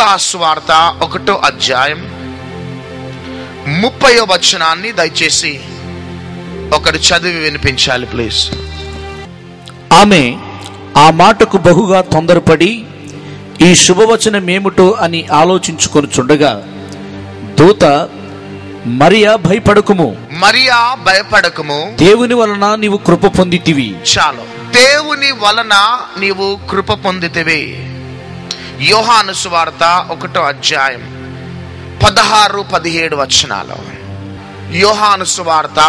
లూకా సువార్త 1వ అధ్యాయం 30వ వచనాన్ని దయచేసి ఒకరు చదివి వినిపించాలి ప్లీజ్. ఆమె ఆ మాటకు బహుగా తొందరపడి ఈ శుభవచనమేమిటో అని ఆలోచించుకొనుచుండగా దూత, మరియా భయపడకుము, మరియా భయపడకుము, దేవుని వలన నీవు కృప పొందితివి. చాలు, దేవుని వలన నీవు కృప పొందితివి. యోహాను సువార్త 1వ అధ్యాయం 16-17 వచనాలు. యోహాను సువార్త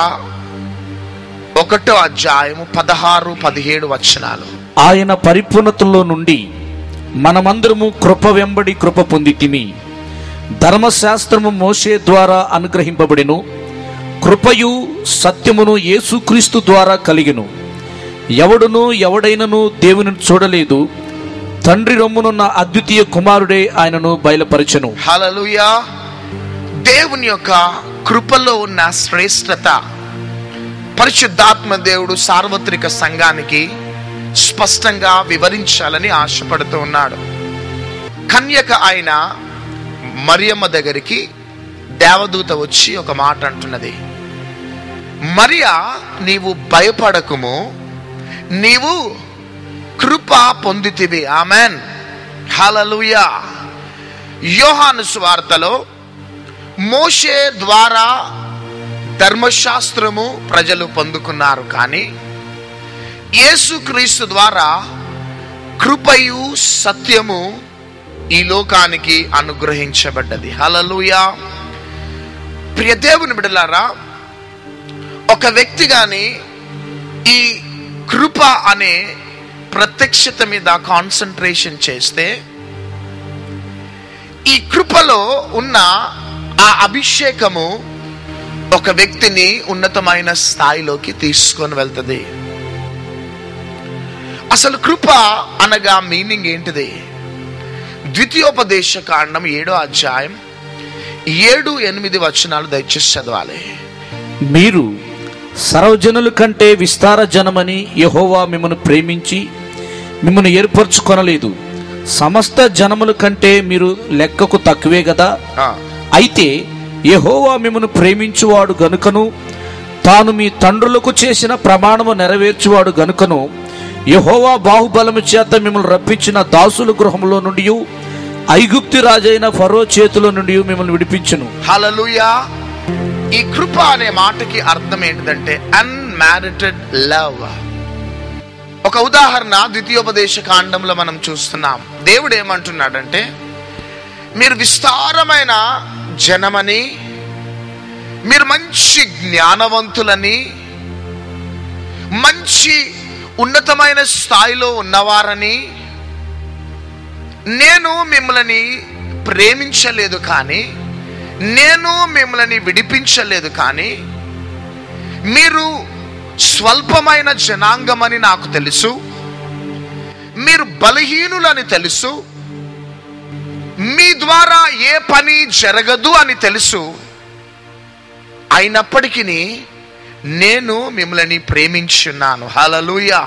1వ అధ్యాయం 16-17 వచనాలు. ఆయన పరిపూర్ణతలో నుండి మనమందరము కృప వెంబడి కృప పొందితిమి. ధర్మశాస్త్రము మోషే ద్వారా అనుగ్రహింపబడెను, కృపయు సత్యమును యేసుక్రీస్తు ద్వారా కలిగెను. ఎవడైనను దేవుని చూడలేదు, తండ్రి రొమ్మునున్న అద్వితీయ కుమారుడే ఆయనను బయలుపరచెను. హల్లెలూయా. దేవుని యొక్క కృపలో ఉన్న శ్రేష్టత పరిశుద్ధాత్మ దేవుడు సార్వత్రిక సంఘానికి స్పష్టంగా వివరించాలని ఆశపడుతూ ఉన్నాడు. కన్యక అయిన మరియమ్మ దగ్గరికి దేవదూత వచ్చి ఒక మాట అంటున్నది, మరియా నీవు భయపడకుము, నీవు కృప పొందితివి. ఆమెన్, హల్లెలూయా. యోహాను సువార్తలో మోషే ద్వారా ధర్మశాస్త్రము ప్రజలు పొందుకున్నారు, కానీ యేసుక్రీస్తు ద్వారా కృపయు సత్యము ఈ లోకానికి అనుగ్రహించబడ్డది. హల్లెలూయా. ప్రియ దేవుని బిడ్డలారా, ఒక వ్యక్తి గాని ఈ కృప అనే ప్రత్యక్షత మీద కాన్సన్ట్రేషన్ చేస్తే ఈ కృపలో ఉన్న ఆ అభిషేకము ఒక వ్యక్తిని ఉన్నతమైన స్థాయిలోకి తీసుకొని వెళ్తుంది. అసలు కృప అనగా మీనింగ్ ఏంటిది? ద్వితీయోపదేశ కాండం 7వ అధ్యాయం 7-8 వచనాలు దయచేసి చదవాలి. మీరు సర్వజనుల కంటే విస్తార జనమని యెహోవా మిమ్మల్ని ప్రేమించి మిమ్మల్ని ఏర్పరచుకొనలేదు. సమస్త జనముల కంటే మీరు లెక్కకు తక్కువే కదా. అయితే యెహోవా మిమ్మల్ని ప్రేమించువాడు గనుకను, తాను మీ తండ్రులకు చేసిన ప్రమాణము నెరవేర్చువాడు గనుకను, యెహోవా బాహుబలము చేత మిమ్మల్ని రప్పించిన దాసుల గృహంలో నుండి, ఐగుప్తు రాజైన ఫరో చేతిలో నుండి మిమ్మల్ని విడిపించును. హల్లెలూయా. ఈ కృప అనే మాటకి అర్థం ఏంటిదంటే అన్మ్యారిటెడ్ లవ్. ఒక ఉదాహరణ ద్వితీయోపదేశ కాండంలో మనం చూస్తున్నాం. దేవుడు ఏమంటున్నాడంటే, మీరు విస్తారమైన జనమని, మీరు మంచి జ్ఞానవంతులని, మంచి ఉన్నతమైన స్థాయిలో ఉన్నవారని, నేను మిమ్మల్ని ప్రేమించలేదు కానీ, నేను మిమ్మల్ని విడిపించలేదు కానీ, మీరు స్వల్పమైన జనాంగమని నాకు తెలుసు, మీరు బలహీనులని తెలుసు, మీ ద్వారా ఏ పని జరగదు అని తెలుసు, అయినప్పటికీ నేను మిమ్మల్ని ప్రేమించున్నాను. హల్లెలూయా.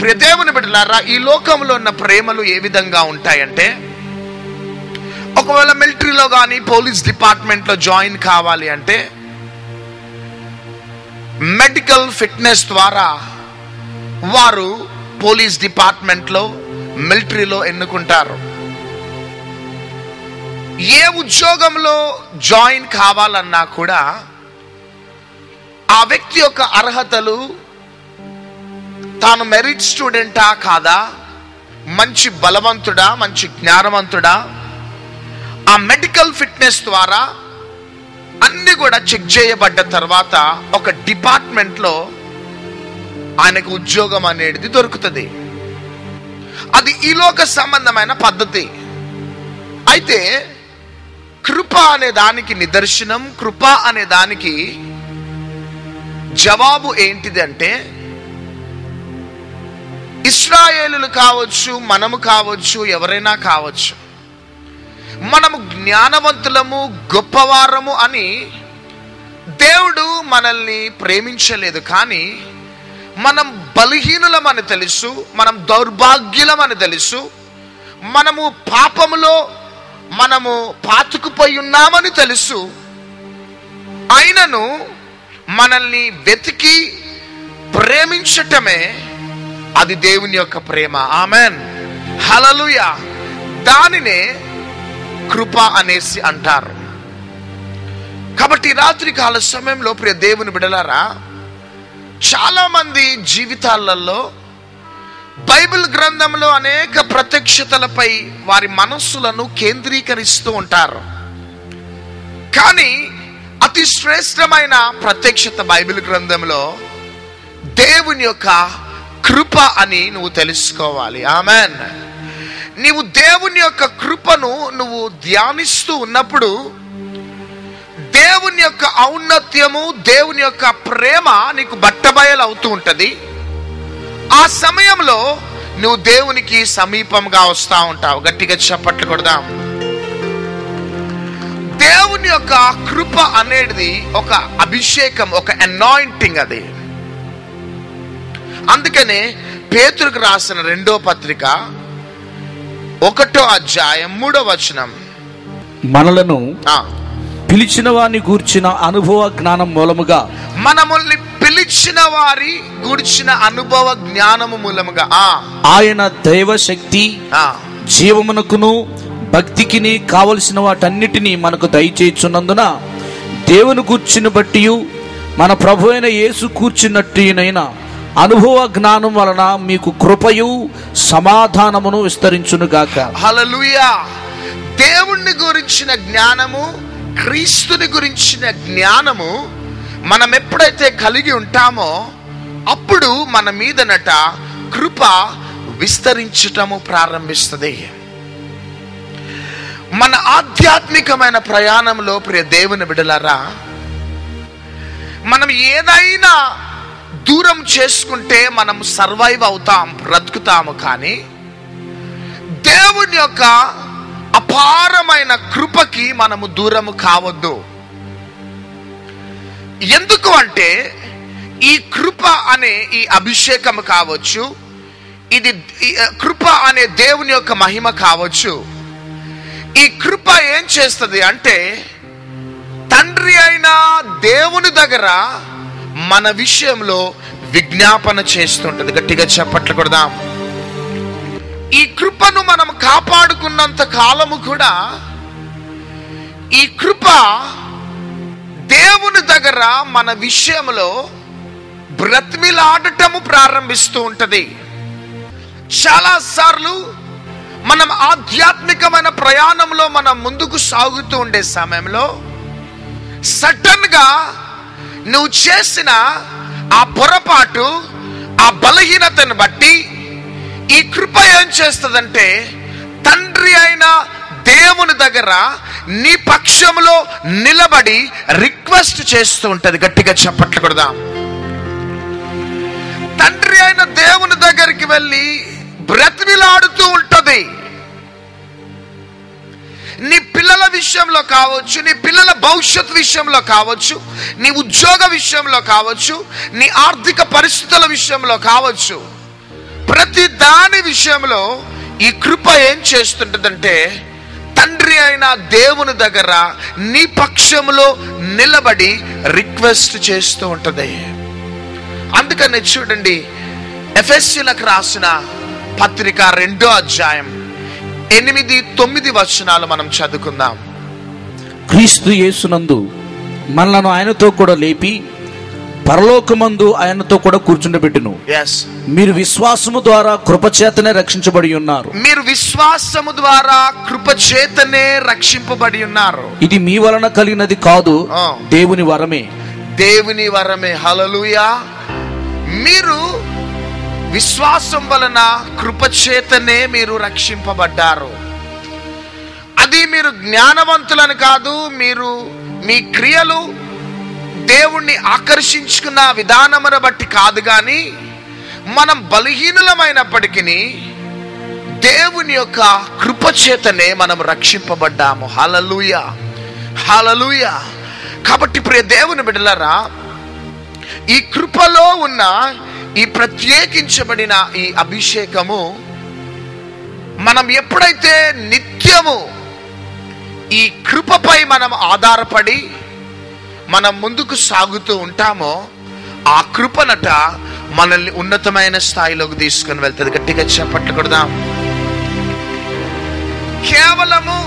ప్రియ దేవుని బిడ్డలారా, ఈ లోకంలో ఉన్న ప్రేమలు ఏ విధంగా ఉంటాయంటే, ఒకవేళ మిలిటరీలో కానీ పోలీస్ డిపార్ట్మెంట్లో జాయిన్ కావాలి అంటే మెడికల్ ఫిట్నెస్ ద్వారా వారు పోలీస్ డిపార్ట్మెంట్లో మిలిటరీలో ఎన్నుకుంటారు. ఏ ఉద్యోగంలో జాయిన్ కావాలన్నా కూడా ఆ వ్యక్తి యొక్క అర్హతలు, తాను మెరిట్ స్టూడెంటా కాదా, మంచి బలవంతుడా, మంచి జ్ఞానవంతుడా, ఆ మెడికల్ ఫిట్నెస్ ద్వారా అన్ని కూడా చెక్ చేయబడ్డ తర్వాత ఒక డిపార్ట్మెంట్లో ఆయనకు ఉద్యోగం అనేది దొరుకుతుంది. అది ఈ లోక సంబంధమైన పద్ధతి. అయితే కృప అనే దానికి నిదర్శనం, కృప అనే దానికి జవాబు ఏంటిది అంటే, ఇశ్రాయేలులు కావచ్చు, మనము కావచ్చు, ఎవరైనా కావచ్చు, మనము జ్ఞానవంతులము, గొప్పవారము అని దేవుడు మనల్ని ప్రేమించలేదు. కానీ మనం బలహీనులమని తెలుసు, మనం దౌర్భాగ్యులమని తెలుసు, మనము పాపములో మనము పాతుకుపోయి ఉన్నామని తెలుసు, అయినను మనల్ని వెతికి ప్రేమించటమే అది దేవుని యొక్క ప్రేమ. ఆమెన్, హల్లెలూయా. దానినే కృప అనేసి అంటారు. కాబట్టి రాత్రి కాల సమయంలో ప్రియ దేవుని బిడ్డలారా, చాలా మంది జీవితాలలో బైబిల్ గ్రంథంలో అనేక ప్రత్యక్షతలపై వారి మనస్సులను కేంద్రీకరిస్తూ ఉంటారు. కానీ అతి శ్రేష్టమైన ప్రత్యక్షత బైబిల్ గ్రంథంలో దేవుని యొక్క కృప అని నువ్వు తెలుసుకోవాలి. ఆమెన్. నీవు దేవుని యొక్క కృపను నువ్వు ధ్యానిస్తూ ఉన్నప్పుడు దేవుని యొక్క ఔన్నత్యము, దేవుని యొక్క ప్రేమ నీకు బట్టబయలు అవుతూ ఉంటది. ఆ సమయంలో నువ్వు దేవునికి సమీపంగా వస్తా ఉంటావు. గట్టిగా చప్పట్లు కొడదాం. దేవుని యొక్క కృప అనేది ఒక అభిషేకం, ఒక అనాయింటింగ్. అది అందుకనే పేతురుకు రాసిన 2వ పత్రిక 1వ అధ్యాయం 3వ వచనం, మనలను పిలిచిన వారిని గూర్చిన అనుభవ జ్ఞానం మూలముగా, మనల్ని పిలిచిన వారి గూర్చిన అనుభవ జ్ఞానము మూలముగా ఆయన దైవ శక్తి జీవమునకును భక్తికిని కావలసిన వాటన్నిటినీ మనకు దయచేయుచున్నందున దేవుని గూర్చిన బట్టి మన ప్రభు అయిన యేసు కూర్చున్నట్టునైన అనుభవ జ్ఞానం వలన మీకు కృపయు సమాధానమును విస్తరించునుగాక. హల్లెలూయా. దేవుణ్ణి గురించిన జ్ఞానము, క్రీస్తుని గురించిన జ్ఞానము మనం ఎప్పుడైతే కలిగి ఉంటామో అప్పుడు మన మీదనట కృప విస్తరించటము ప్రారంభిస్తుంది. మన ఆధ్యాత్మికమైన ప్రయాణంలో ప్రియ దేవుని బిడ్డలారా, మనం ఏదైనా దూరం చేసుకుంటే మనం సర్వైవ్ అవుతాం, బ్రతుకుతాము. కానీ దేవుని యొక్క అపారమైన కృపకి మనము దూరము కావద్దు. ఎందుకు అంటే ఈ కృప అనే ఈ అభిషేకం కావచ్చు, ఇది కృప అనే దేవుని యొక్క మహిమ కావచ్చు. ఈ కృప ఏం చేస్తుంది అంటే తండ్రి అయిన దేవుని దగ్గర మన విషయంలో విజ్ఞాపన చేస్తుంటది. గట్టిగా చప్పట్లు కొడదాం. ఈ కృపను మనం కాపాడుకున్నంత కాలము కూడా ఈ కృప దేవుని దగ్గర మన విషయంలో బ్రతిమిలాడటము ప్రారంభిస్తూ ఉంటది. చాలా సార్లు మనం ఆధ్యాత్మికమైన ప్రయాణంలో మనం ముందుకు సాగుతూ ఉండే సమయంలో సడన్ గా నువ్వు చేసిన ఆ పొరపాటు, ఆ బలహీనతను బట్టి ఈ కృప ఏం చేస్తుందంటే తండ్రి అయిన దేవుని దగ్గర నీ పక్షంలో నిలబడి రిక్వెస్ట్ చేస్తూ ఉంటది. గట్టిగా చప్పట్లు కొడదాం. తండ్రి అయిన దేవుని దగ్గరికి వెళ్ళి బ్రతిమిలాడుతూ ఉంటది. నీ పిల్లల విషయంలో కావచ్చు, నీ పిల్లల భవిష్యత్ విషయంలో కావచ్చు, నీ ఉద్యోగ విషయంలో కావచ్చు, నీ ఆర్థిక పరిస్థితుల విషయంలో కావచ్చు, ప్రతి దాని విషయంలో ఈ కృప ఏం చేస్తుంటదంటే తండ్రి అయిన దేవుని దగ్గర నీ పక్షంలో నిలబడి రిక్వెస్ట్ చేస్తూ ఉంటది. అందుకని చూడండి, ఎఫెసీయులకు రాసిన పత్రిక 2వ అధ్యాయం 8-9 వచనాలు మనం చదువుకుందాం. క్రీస్తు యేసునందు మనలను ఆయనతో కూడా లేపి పరలోకమందు ఆయనతో కూడా కూర్చుండబెట్టును. మీరు విశ్వాసము ద్వారా కృపచేతనే రక్షించబడి ఉన్నారు. మీరు విశ్వాసము ద్వారా కృపచేతనే రక్షింపబడి ఉన్నారు. ఇది మీ వలన కలిగినది కాదు, దేవుని వరమే. దేవుని వరమే. హల్లెలూయా. మీరు విశ్వాసం వలన కృపచేతనే మీరు రక్షింపబడ్డారు. అది మీరు జ్ఞానవంతులని కాదు, మీరు మీ క్రియలు దేవుణ్ణి ఆకర్షించుకున్న విధానమును బట్టి కాదు, కానీ మనం బలహీనులమైనప్పటికీ దేవుని యొక్క కృపచేతనే మనం రక్షింపబడ్డాము. హల్లెలూయా, హల్లెలూయా. కాబట్టి ప్రియ దేవుని బిడ్డలారా, ఈ కృపలో ఉన్న ఈ ప్రత్యేకించబడిన ఈ అభిషేకము మనం ఎప్పుడైతే నిత్యము ఈ కృపపై మనం ఆధారపడి మనం ముందుకు సాగుతూ ఉంటామో, ఆ కృపనట మనల్ని ఉన్నతమైన స్థాయిలోకి తీసుకుని వెళ్తుంది. గట్టిగా చప్పట్లు కొడదాం. కేవలము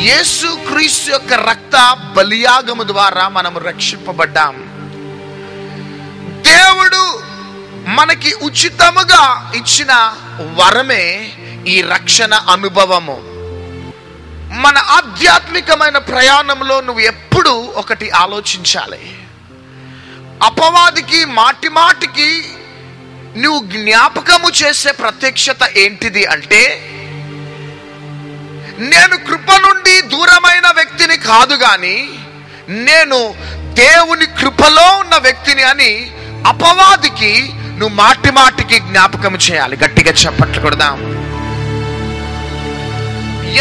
యేసు క్రీస్తు యొక్క రక్త బలియాగము ద్వారా మనము రక్షింపబడ్డాం. దేవుడు మనకి ఉచితముగా ఇచ్చిన వరమే ఈ రక్షణ అనుభవము. మన ఆధ్యాత్మికమైన ప్రయాణంలో నువ్వు ఎప్పుడు ఒకటి ఆలోచించాలి. అపవాదికి మాటి మాటికి నువ్వు జ్ఞాపకము చేసే ప్రత్యక్షత ఏంటిది అంటే, నేను కృప నుండి దూరమైన వ్యక్తిని కాదు గాని నేను దేవుని కృపలో ఉన్న వ్యక్తిని అని అపవాదికి నువ్వు మాటి మాటికి జ్ఞాపకం చేయాలి. గట్టిగా చప్పట్లు కొడదాం.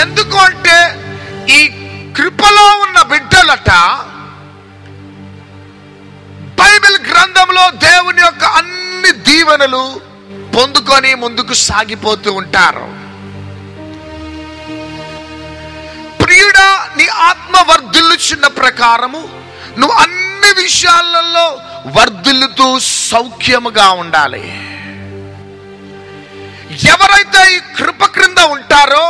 ఎందుకు అంటే ఈ కృపలో ఉన్న బిడ్డలట బైబిల్ గ్రంథంలో దేవుని యొక్క అన్ని దీవెనలు పొందుకొని ముందుకు సాగిపోతూ ఉంటారు. ప్రియుడా, నీ ఆత్మ వర్ధిల్లుచున్న ప్రకారము నువ్వు అన్ని విషయాలలో వర్ధిల్లుతూ సౌఖ్యముగా ఉండాలి. ఎవరైతే ఈ కృప క్రింద ఉంటారో,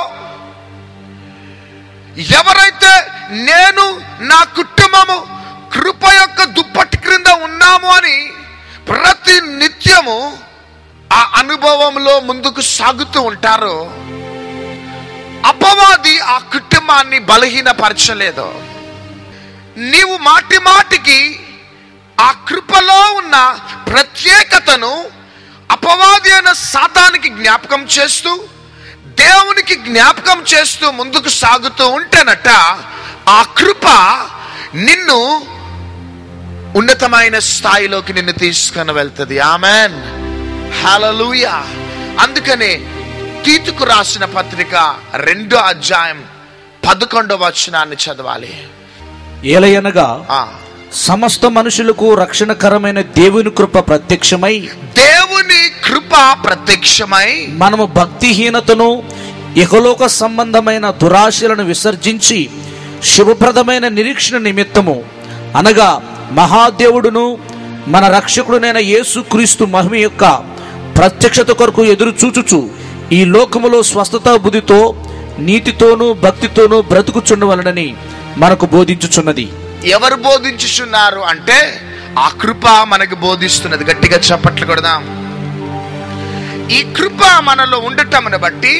ఎవరైతే నేను నా కుటుంబము కృప యొక్క దుప్పటి క్రింద ఉన్నాము అని ప్రతి నిత్యము ఆ అనుభవంలో ముందుకు సాగుతూ ఉంటారో, అపవాది ఆ కుటుంబాన్ని బలహీనపరచలేదు. నీవు మాటి మాటికి ఆ కృపలో ఉన్న ప్రత్యేకతను అపవాది అయిన సాతానికి జ్ఞాపకం చేస్తూ, దేవునికి జ్ఞాపకం చేస్తూ ముందుకు సాగుతూ ఉంటేనట ఆ కృప నిన్ను ఉన్నతమైన స్థాయిలోకి నిన్ను తీసుకొని వెళ్తుంది. ఆమెన్, హల్లెలూయా. అందుకనే తీతుకు రాసిన పత్రిక 2వ అధ్యాయం 11వ వచనాన్ని చదవాలి. ఏలయనగా సమస్త మనుషులకు రక్షణకరమైన దేవుని కృప ప్రత్యక్షమై, దేవుని కృప ప్రత్యక్షమై మనము భక్తిహీనతను ఇహలోక సంబంధమైన దురాశలను విసర్జించి శుభప్రదమైన నిరీక్షణ నిమిత్తము, అనగా మహాదేవుడును మన రక్షకుడునైన యేసుక్రీస్తు మహిమ యొక్క ప్రత్యక్షత కొరకు ఎదురు చూచుచు ఈ లోకములో స్వస్థత బుద్ధితో నీతితోనూ భక్తితోనూ బ్రతుకుచుండవలనని మనకు బోధించుచున్నది. ఎవరు బోధించుచున్నారు అంటే ఆ కృప మనకు బోధిస్తున్నది. గట్టిగా చప్పట్లు కొడదాం. ఈ కృప మనలో ఉండటమును బట్టి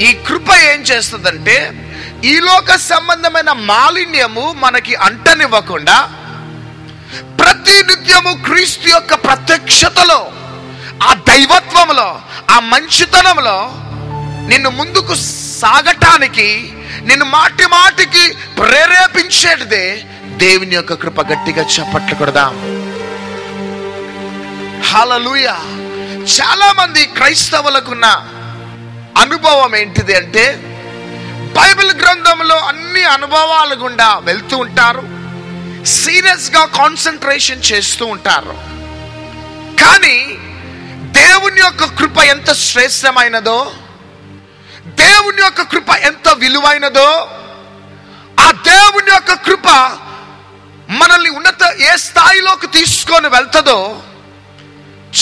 ఈ కృప ఏం చేస్తుందంటే, ఈ లోక సంబంధమైన మాలిన్యము మనకి అంటనివ్వకుండా ప్రతి నిత్యము క్రీస్తు యొక్క ప్రత్యక్షతలో, ఆ దైవత్వంలో, ఆ మంచితనంలో నిన్ను ముందుకు సాగటానికి నిన్ను మాటి మాటికి ప్రేరేపించేటిదే దేవుని యొక్క కృప. గట్టిగా చప్పట్లు కొడదాం. హల్లెలూయా. చాలా మంది క్రైస్తవులకున్న అనుభవం ఏంటిది అంటే, బైబిల్ గ్రంథంలో అన్ని అనుభవాల గుండా వెళ్తూ ఉంటారు, సీరియస్ గా కాన్సన్ట్రేషన్ చేస్తూ ఉంటారు. కానీ దేవుని యొక్క కృప ఎంత శ్రేష్టమైనదో, దేవుని యొక్క కృప ఎంత విలువైనదో, ఆ దేవుని యొక్క కృప మనల్ని ఏ స్థాయిలోకి తీసుకొని వెళ్తుందో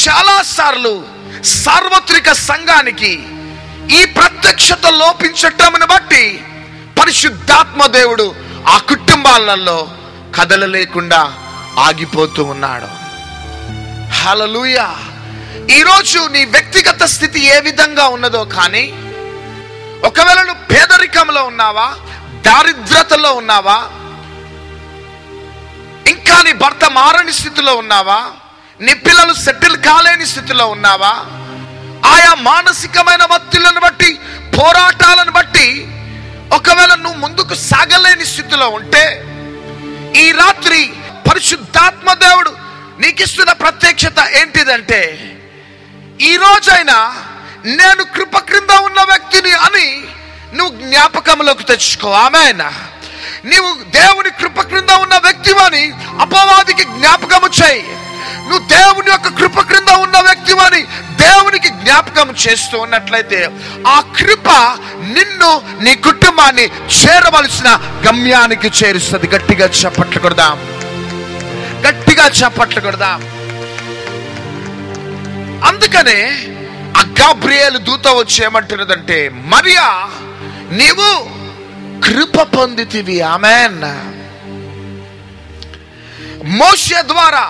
చాలా సార్లు సార్వత్రిక సంఘానికి ఈ ప్రత్యక్షత లోపించటమును బట్టి పరిశుద్ధాత్మ దేవుడు ఆ కుటుంబాలలో కదలలేకుండా ఆగిపోతూ ఉన్నాడు. హల్లెలూయా. ఈరోజు నీ వ్యక్తిగత స్థితి ఏ విధంగా ఉన్నదో కానీ, ఒకవేళ నువ్వు పేదరికంలో ఉన్నావా, దారిద్రతలో ఉన్నావా, ఇంకా నీ భర్త మారని స్థితిలో ఉన్నావా, నీ పిల్లలు సెటిల్ కాలేని స్థితిలో ఉన్నావా, ఆయా మానసికమైన ఒత్తిళ్లను బట్టి, పోరాటాలను బట్టి ఒకవేళ నువ్వు ముందుకు సాగలేని స్థితిలో ఉంటే, ఈ రాత్రి పరిశుద్ధాత్మ దేవుడు నీకిస్తున్న ప్రత్యక్షత ఏంటిదంటే, ఈ రోజైనా నేను కృప క్రింద ఉన్న వ్యక్తిని అని నువ్వు జ్ఞాపకంలోకి తెచ్చుకో. ఆమేన్. నీవు దేవుని కృప క్రింద ఉన్న వ్యక్తివని అపవాదికి జ్ఞాపకము చేయి. నువ్వు దేవుని యొక్క కృప క్రింద ఉన్న వ్యక్తివని దేవునికి జ్ఞాపకం చేస్తూ ఉన్నట్లయితే ఆ కృప నిన్ను, నీ కుటుంబాన్ని చేరవలసిన గమ్యానికి చేరుస్తుంది. గట్టిగా చప్పట్లు కొడదాం, గట్టిగా చప్పట్లు కొడదాం. అందుకనే ఆ గాబ్రియేలు దూత వచ్చి ఏమంటున్నదంటే, మరియా నీవు కృప పొందితివి. ఆమేన్. మోషే ద్వారా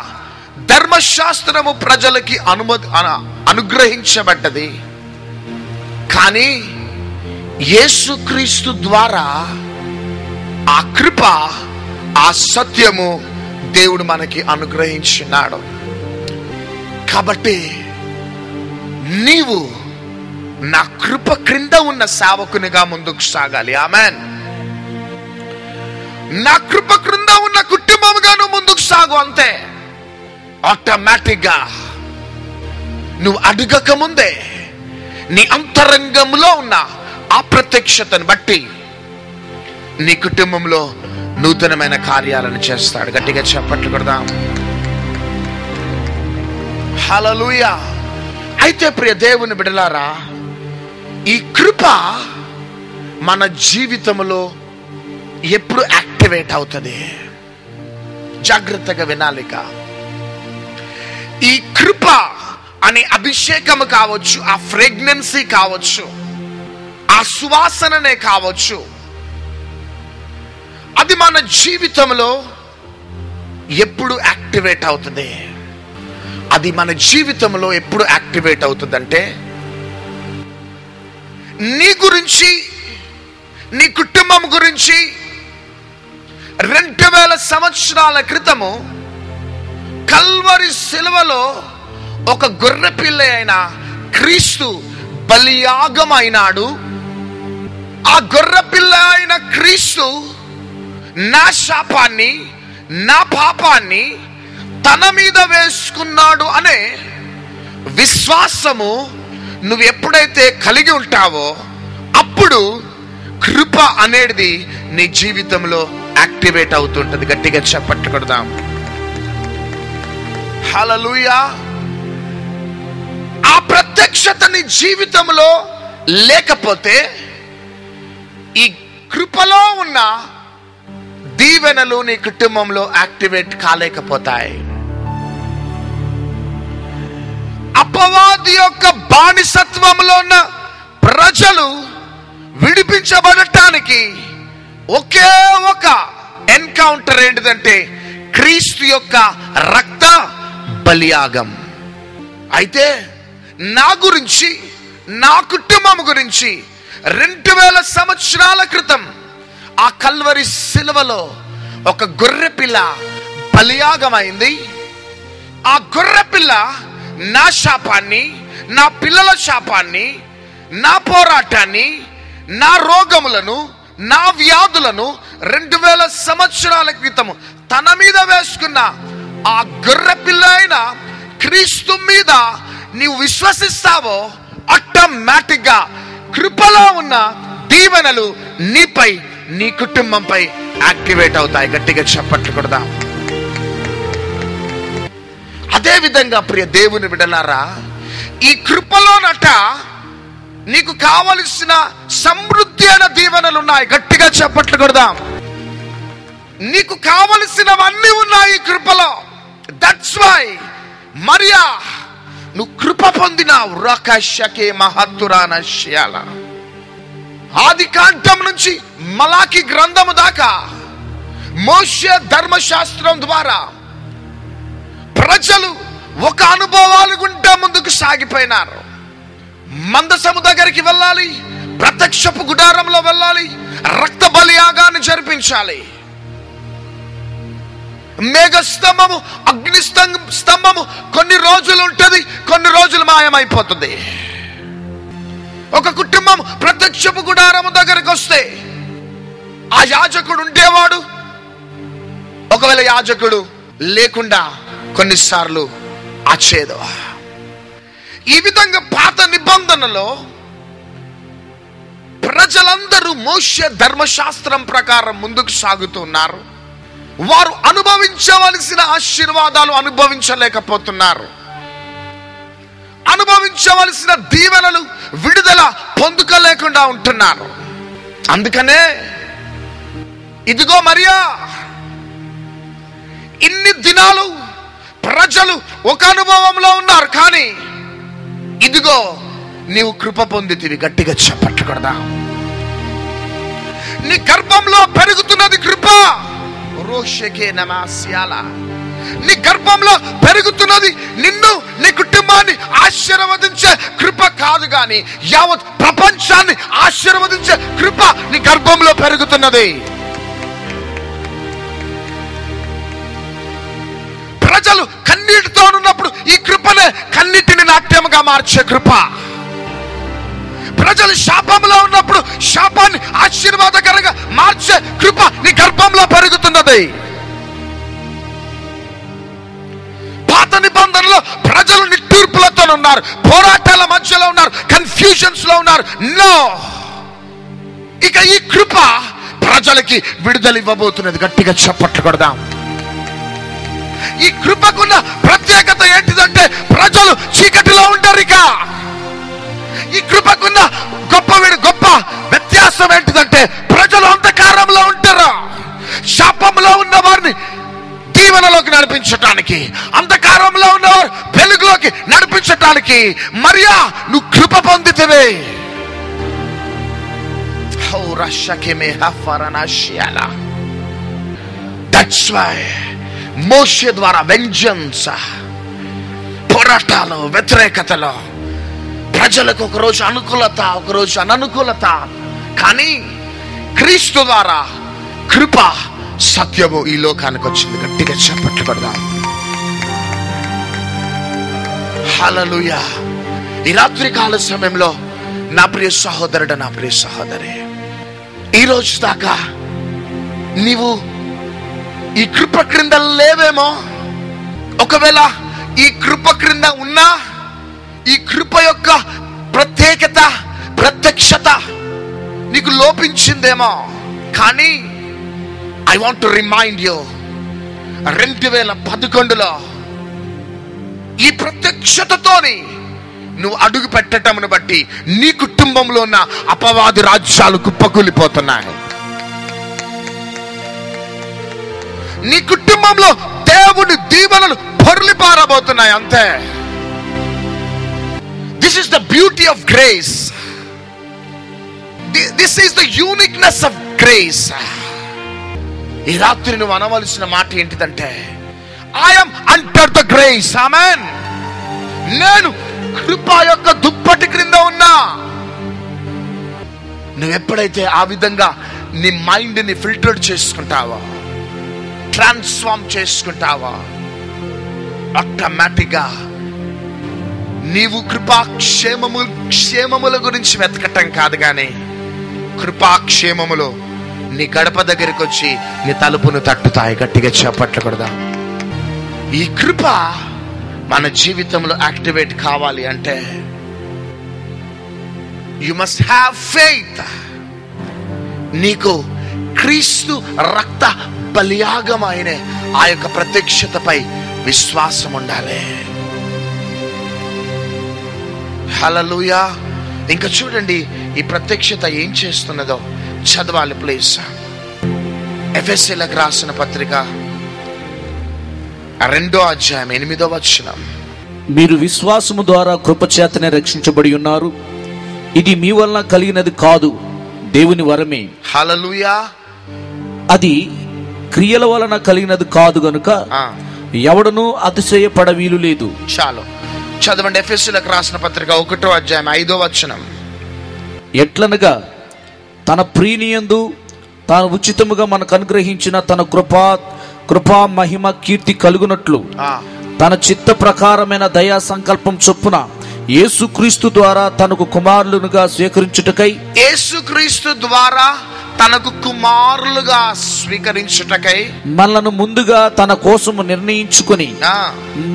ధర్మశాస్త్రము ప్రజలకి అనుగ్రహించబడ్డది. కానీ యేసుక్రీస్తు ద్వారా ఆ కృప, ఆ సత్యము దేవుడు మనకి అనుగ్రహించినాడు. కాబట్టి నీవు నా కృప క్రింద ఉన్న సేవకునిగా ముందుకు సాగాలి. ఆమేన్. నా కృప క్రింద ఉన్న కుటుంబముగా నువ్వు ముందుకు సాగు. అంతే. ఆటోమేటిక్ గా నువ్వు అడగక ముందే నీ అంతరంగంలో ఉన్న ఆ ప్రత్యక్షతను బట్టి నీ కుటుంబంలో నూతనమైన కార్యాలను చేస్తాడు. గట్టిగా చప్పట్లు కొడదాం. హల్లెలూయా. అయితే ప్రియ దేవుని బిడ్డలారా, ఈ కృప మన జీవితంలో ఎప్పుడు యాక్టివేట్ అవుతుంది? జాగ్రత్తగా వినాలిక. ఈ కృప అనే అభిషేకము కావచ్చు, ఆ ఫ్రేగ్నెన్సీ కావచ్చు, ఆ సువాసననే కావచ్చు, అది మన జీవితంలో ఎప్పుడు యాక్టివేట్ అవుతుంది? అది మన జీవితంలో ఎప్పుడు యాక్టివేట్ అవుతుందంటే, నీ గురించి, నీ కుటుంబం గురించి 2000 సంవత్సరాల క్రితము కల్వరి శిలువలో ఒక గొర్రెపిల్ల అయిన క్రీస్తు బలియాగమైనాడు. ఆ గొర్రెపిల్ల అయిన క్రీస్తు నా శాపాన్ని, నా పాపాన్ని తన మీద వేసుకున్నాడు అనే విశ్వాసము నువ్వు ఎప్పుడైతే కలిగి ఉంటావో అప్పుడు కృప అనేది నీ జీవితంలో యాక్టివేట్ అవుతుంటది. గట్టిగా చప్పట్లు కొడదాం. హల్లెలూయా. ఆ ప్రత్యక్షత నీ జీవితంలో లేకపోతే ఈ కృపలో ఉన్న దీవెనలు నీ కుటుంబంలో యాక్టివేట్ కాలేకపోతాయి. అపవాది యొక్క బానిసత్వంలో ఉన్న ప్రజలు విడిపించబడటానికి ఒకే ఒక ఎన్కౌంటర్ ఏంటిదంటే క్రీస్తు యొక్క రక్త బలియాగం. అయితే నా గురించి, నా కుటుంబం గురించి 2000 సంవత్సరాల క్రితం ఆ కల్వరి శిలువలో ఒక గొర్రెపిల్ల బలియాగమైంది. ఆ గొర్రెపిల్ల నా శాపాన్ని, నా పిల్లల శాపాన్ని, నా పోరాటాన్ని, నా రోగములను, నా వ్యాధులను 2000 సంవత్సరాల క్రితం తన మీద వేసుకున్న ఆ గొర్రెపిల్ల అయిన క్రీస్తు మీద నీవు విశ్వసిస్తావో ఆటోమేటిక్ గా కృపలో ఉన్న దీవెనలు నీపై, నీ కుటుంబంపై యాక్టివేట్ అవుతాయి. గట్టిగా చప్పట్లు కొడదాం. అదే విధంగా ప్రియ దేవుని బిడ్డలారా, ఈ కృపలోనట నీకు కావలసిన సమృద్ధి అయిన దీవెనలు ఉన్నాయి. గట్టిగా చప్పట్లు కొడదాం. నీకు కావలసినవన్నీ ఉన్నాయి కృపలో. దట్స్ వై మరియా నువ్వు కృప పొందినావు. రాకషకే మహత్తురానశ్యాల. ఆది కాండం నుంచి మలాకి గ్రంథము దాకా మోషే ధర్మశాస్త్రం ద్వారా ప్రజలు ఒక అనుభవాలు గుండా ముందుకు సాగిపోయినారు. మందసము దగ్గరికి వెళ్ళాలి, ప్రత్యక్షపు గుడారంలో వెళ్ళాలి, రక్త బలియాగాన్ని జరిపించాలి. మేఘ స్తంభము, అగ్ని స్తంభము కొన్ని రోజులు ఉంటది, కొన్ని రోజులు మాయమైపోతుంది. ఒక కుటుంబం ప్రత్యక్షపు గుడారము దగ్గరికి వస్తే ఆ యాజకుడు ఉండేవాడు. ఒకవేళ యాజకుడు లేకుండా కొన్నిసార్లు ఆచేదు. ఈ విధంగా పాత నిబంధనలో ప్రజలందరూ మోషే ధర్మశాస్త్రం ప్రకారం ముందుకు సాగుతున్నారు. వారు అనుభవించవలసిన ఆశీర్వాదాలు అనుభవించలేకపోతున్నారు. అనుభవించవలసిన దీవెనలు, విడుదల పొందుకోలేకుండా ఉంటున్నారు. అందుకనే ఇదిగో మరియా, ఇన్ని దినాలు ప్రజలు ఒక అనుభవంలో ఉన్నారు, కానీ ఇదిగో నీవు కృప పొందితివి. గట్టిగా చెప్పట్కూడదా? నీ గర్భంలో పెరుగుతున్నది కృప. రోషకే నమాస్యాల. నీ గర్భంలో పెరుగుతున్నది నిన్ను, నీ కుటుంబాన్ని ఆశీర్వదించే కృప కాదు, గాని యావత్ ప్రపంచాన్ని ఆశీర్వదించే కృప నీ గర్భంలో పెరుగుతున్నది. ప్రజలు కన్నీటితో ఉన్నప్పుడు ఈ కృపనే కన్నీటిని నాట్యముగా మార్చే కృప. ప్రజలు శాపంలో ఉన్నప్పుడు శాపాన్ని ఆశీర్వాదకరంగా మార్చే కృప నీ గర్భంలో పెరుగుతున్నది. పాత నిబంధనలో ప్రజలు నిట్టూర్పులతో ఉన్నారు, పోరాటాల మధ్యలో ఉన్నారు, కన్ఫ్యూజన్స్ లో ఉన్నారు. నో, ఇక ఈ కృప ప్రజలకి విడుదల ఇవ్వబోతున్నది. గట్టిగా చప్పట్లు కొడదాం. ఈ కృపకున్న ప్రత్యేకత ఏంటిదంటే ప్రజలు చీకటిలో ఉంటారు. ఇక ఈ కృపకున్న గొప్ప వ్యత్యాసం ఏంటిదంటే ప్రజలు అంధకారంలో ఉంటారు. శాపంలో ఉన్న వారిని దీవెనలోకి నడిపించటానికి, అంధకారంలో ఉన్నవారు వెలుగులోకి నడిపించటానికి మరియా నువ్వు కృప పొందితివే. దట్స్ వై మోషే ద్వారా వెంజన్స్, పోరాటాలు, వ్యతిరేకతలు, ప్రజలకు ఒకరోజు అనుకూలత, ఒకరోజు అననుకూలత, కానీ క్రీస్తు ద్వారా కృప, సత్యము ఈ లోకానికి వచ్చింది. గట్టిగా చప్పట్లు కొడదాం. హల్లెలూయా. ఈ రాత్రి కాల సమయంలో నా ప్రియ సహోదరుడు, నా ప్రియ సహోదరి, ఈ రోజు దాకా నీవు ఈ కృప క్రింద లేవేమో. ఒకవేళ ఈ కృప క్రింద ఉన్నా ఈ కృప యొక్క ప్రత్యేకత, ప్రత్యక్షత నీకు లోపించిందేమో. కానీ I want to remind you, 2011లో ఈ ప్రత్యక్షతతోని నువ్వు అడుగు పెట్టటమును బట్టి నీ కుటుంబంలో ఉన్న అపవాది రాజ్యాలు కుప్పకూలిపోతున్నాయి. నీ కుటుంబంలో దేవుని దీవెనలు పొర్లి పారబోతున్నాయి. అంతే. This is the beauty of grace. This is the uniqueness of grace. ఈ రాత్రి నువ్వు అనవలసిన మాట ఏంటిదంటే, I am under the grace. Amen. నేను కృప యొక్క దుప్పటి క్రింద ఉన్నా. నువ్వు ఎప్పుడైతే ఆ విధంగా నీ మైండ్ ని ఫిల్టర్ చేసుకుంటావో, ట్రాన్స్ఫార్మ్ చేసుకుంటావో, ఆటోమేటిక్ గా నీవు క్షేమముల గురించి వెతకటం కాదు, కానీ కృపాక్షేమములు నీ గడప దగ్గరికి వచ్చి నీ తలుపును తట్టుతాయి. గట్టిగా చప్పట్లు కొడదాం. ఈ కృప మన జీవితంలో యాక్టివేట్ కావాలి అంటే యు మస్ట్ హ్యావ్ ఫెయిత్. నీకు క్రీస్తు రక్త బలియాగమైన ఆ యొక్క ప్రత్యక్షతపై విశ్వాసం ఉండాలి. హల్లెలూయా. ఇంకా చూడండి ఈ ప్రత్యక్షత ఏం చేస్తున్నదో చదవాలి ప్లీజ్. ఎఫెసీయులకు రాసిన పత్రిక 2వ అధ్యాయం 8వ వచనం. మీరు విశ్వాసము ద్వారా కృపచేతనే రక్షించబడి ఉన్నారు, ఇది మీ వలన కలిగినది కాదు, దేవుని వరమే. హల్లెలూయా. అది క్రియల వలన కలిగినది కాదు గనుక ఎవడనూ అతిశయపడ వీలు లేదు. చాలు చదవండి. ఎఫెసీయులకు రాసిన పత్రిక 1వ అధ్యాయం 5వ వచనం. ఎట్లనగా తన ప్రీనియందు తాను ఉచితముగా మనకు అనుగ్రహించిన తన కృపా మహిమ కీర్తి కలుగునట్లు తన చిత్త ప్రకారమైన దయా సంకల్పం చొప్పున యేసుక్రీస్తు ద్వారా తనకు కుమారులుగా స్వీకరించుటకై, యేసుక్రీస్తు ద్వారా తనకు కుమారులుగా స్వీకరించుటకై మనలను ముందుగా తన కోసము నిర్ణయించుకుని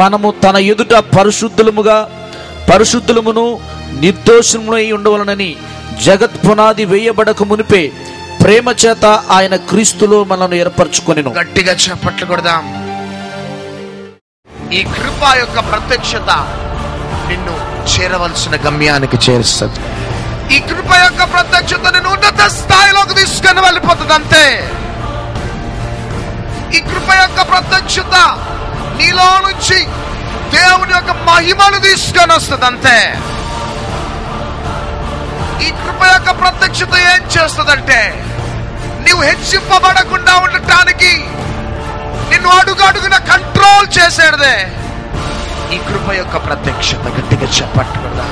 మనము తన ఎదుట పరిశుద్ధులమును నిర్దోషములై ఉండవలనని జగత్ పునాది వేయబడక మునిపే ప్రేమ చేత ఆయన క్రీస్తులో మనల్ని ఏర్పరచుకొనెను. గట్టిగా చప్పట్లు కొడదాం. ఈ కృప యొక్క ప్రత్యక్షత నిన్ను చేరవలసిన గమ్యానికి చేరుస్తుంది. ఈ కృప యొక్క ప్రత్యక్షత నిన్ను ఉన్నత స్థాయిలోకి తీసుకొని వెళ్ళిపోతుంది అంతే. ఈ కృప యొక్క ప్రత్యక్షత నీలో నుంచి దేవుని యొక్క మహిమను తీసుకొని వస్తుంది అంతే. ఈ కృప యొక్క ప్రత్యక్షత ఏం చేస్తుందంటే, నీవు హెచ్చింపబడకుండా ఉండటానికి నిన్ను అడుగడుగున కంట్రోల్ చేసేదే ఈ కృప యొక్క ప్రత్యక్షత. గట్టిగా చెప్పట్టుకుందా.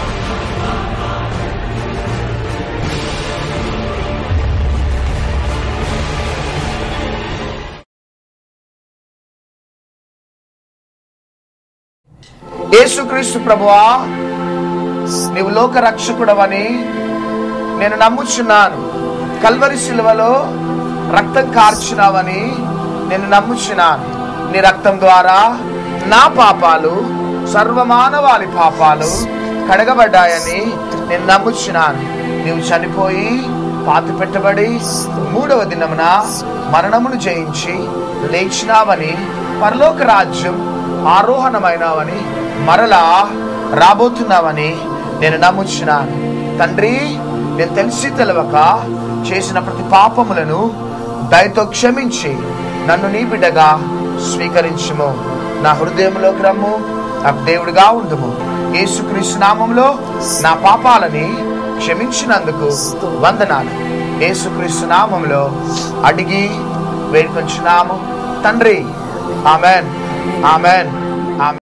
యేసుక్రీస్తు ప్రభువా, నీవు లోక రక్షకుడవని నేను నమ్ముచున్నాను. కల్వరి శిలువలో రక్తం కార్చినావని నేను నమ్ముచున్నాను. నీ రక్తం ద్వారా నా పాపాలు, సర్వమానవాళి పాపాలు కడగబడ్డాయని నేను నమ్ముచున్నాను. నీవు చనిపోయి పాతి పెట్టబడి 3వ దినమున మరణమును జయించి లేచినావని, పరలోక రాజ్యం ఆరోహణమైనావని, మరలా రాబోతున్నావని నేను నమ్ముచున్నాను. తండ్రి, నేను తెలిసి తెలవక చేసిన ప్రతి పాపములను దయతో క్షమించి నన్ను నీ బిడ్డగా స్వీకరించుము. నా హృదయంలోకి రమ్ము, నాకు దేవుడిగా ఉండుము. యేసుక్రీస్తు నామములో నా పాపాలని క్షమించినందుకు వందనాలు. యేసుక్రీస్తు నామములో అడిగి వేడుకొంచున్నాము తండ్రి. Amen, amen, amen.